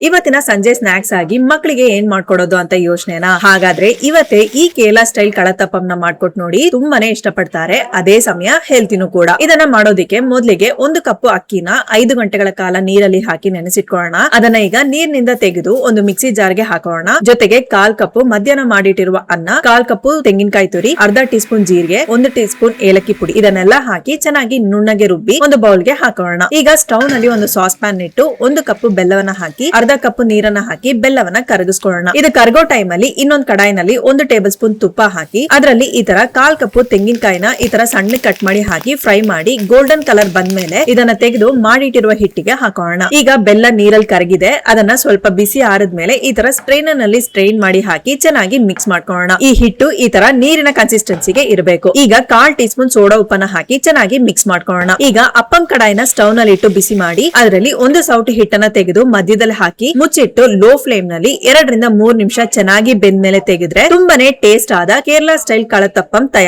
ಇವತ್ತಿನ ಸಂಜೆ ಸ್ನಾಕ್ಸ್ ಆಗಿ ಮಕ್ಕಳಿಗೆ ಏನ್ ಮಾಡ್ಕೊಡೋದು ಅಂತ ಯೋಚನೆನಾ? ಹಾಗಾದ್ರೆ ಇವತ್ತೇ ಈ ಕೇರಳ ಸ್ಟೈಲ್ ಕಳತಪ್ಪಂನ ಮಾಡ್ಕೊಟ್ ನೋಡಿ, ತುಂಬಾನೇ ಇಷ್ಟಪಡ್ತಾರೆ. ಅದೇ ಸಮಯ ಹೆಲ್ತಿನೂ ಕೂಡ. ಇದನ್ನ ಮಾಡೋದಿಕ್ಕೆ ಮೊದ್ಲಿಗೆ 1 ಕಪ್ ಅಕ್ಕಿನ 5 ಗಂಟೆಗಳ ಕಾಲ ನೀರಲ್ಲಿ ಹಾಕಿ ನೆನೆಸಿಟ್ಕೊಳ್ಳೋಣ. ಅದನ್ನ ಈಗ ನೀರಿನಿಂದ ತೆಗೆದು ಒಂದು ಮಿಕ್ಸಿ ಜಾರ್ಗೆ ಹಾಕೋಣ. ಜೊತೆಗೆ 1/4 ಕಪ್ ಮಧ್ಯಾಹ್ನ ಮಾಡಿಟ್ಟಿರುವ ಅನ್ನ, 1/4 ಕಪ್ ತೆಂಗಿನಕಾಯಿ ತುರಿ, ಅರ್ಧ ಟೀ ಸ್ಪೂನ್ ಜೀರಿಗೆ, 1 ಟೀ ಸ್ಪೂನ್ ಏಲಕ್ಕಿ ಪುಡಿ, ಇದನ್ನೆಲ್ಲ ಹಾಕಿ ಚೆನ್ನಾಗಿ ನುಣ್ಣಗೆ ರುಬ್ಬಿ ಒಂದು ಬೌಲ್ಗೆ ಹಾಕೋಣ. ಈಗ ಸ್ಟವ್ ನಲ್ಲಿ ಒಂದು ಸಾಸ್ ಪ್ಯಾನ್ ಇಟ್ಟು 1 ಕಪ್ ಬೆಲ್ಲವನ್ನ ಹಾಕಿ ಅರ್ಧ ಕಪ್ ನೀರನ್ನ ಹಾಕಿ ಬೆಲ್ಲವನ್ನ ಕರಗಿಸ್ಕೊಳ್ಳೋಣ. ಇದು ಕರಗೋ ಟೈಮ್ ಅಲ್ಲಿ ಇನ್ನೊಂದು ಕಡಾಯಿನಲ್ಲಿ 1 ಟೇಬಲ್ ಸ್ಪೂನ್ ತುಪ್ಪ ಹಾಕಿ ಅದರಲ್ಲಿ ಈ ತರ 1/4 ಕಪ್ ತೆಂಗಿನಕಾಯಿನ ಈ ತರ ಸಣ್ಣ ಕಟ್ ಮಾಡಿ ಹಾಕಿ ಫ್ರೈ ಮಾಡಿ ಗೋಲ್ಡನ್ ಕಲರ್ ಬಂದ್ಮೇಲೆ ಇದನ್ನ ತೆಗೆದು ಮಾಡಿಟ್ಟಿರುವ ಹಿಟ್ಟಿಗೆ ಹಾಕೋಣ. ಈಗ ಬೆಲ್ಲ ನೀರಲ್ಲಿ ಕರಗಿದೆ, ಅದನ್ನ ಸ್ವಲ್ಪ ಬಿಸಿ ಆರಿದ್ಮೇಲೆ ಈ ತರ ಸ್ಟ್ರೈನರ್ ನಲ್ಲಿ ಸ್ಟ್ರೈನ್ ಮಾಡಿ ಹಾಕಿ ಚೆನ್ನಾಗಿ ಮಿಕ್ಸ್ ಮಾಡ್ಕೊಳ್ಳೋಣ. ಈ ಹಿಟ್ಟು ಈ ತರ ನೀರಿನ ಕನ್ಸಿಸ್ಟೆನ್ಸಿಗೆ ಇರಬೇಕು. ಈಗ 1/4 ಟೀ ಸ್ಪೂನ್ ಸೋಡಾ ಉಪ್ಪನ್ನ ಹಾಕಿ ಚೆನ್ನಾಗಿ ಮಿಕ್ಸ್ ಮಾಡ್ಕೊಳ್ಳೋಣ. ಈಗ ಅಪ್ಪಂ ಕಡಾಯಿನ ಸ್ಟವ್ ನಲ್ಲಿ ಇಟ್ಟು ಬಿಸಿ ಮಾಡಿ ಅದರಲ್ಲಿ 1 ಸೌಟು ಹಿಟ್ಟನ್ನ ತೆಗೆದು ಮಧ್ಯದಲ್ಲಿ ಹಾಕಿ ಮುಚ್ಚಿಟ್ಟು ಲೋ ಫ್ಲೇಮ್ ನಲ್ಲಿ 2 ರಿಂದ 3 ನಿಮಿಷ ಚೆನ್ನಾಗಿ ಬೆಂದ್ಮೇಲೆ ತೆಗೆದ್ರೆ ತುಂಬಾನೇ ಟೇಸ್ಟ್ ಆದ ಕೇರಳ ಸ್ಟೈಲ್ ಕಳತಪ್ಪಂ ತಯಾರಿ.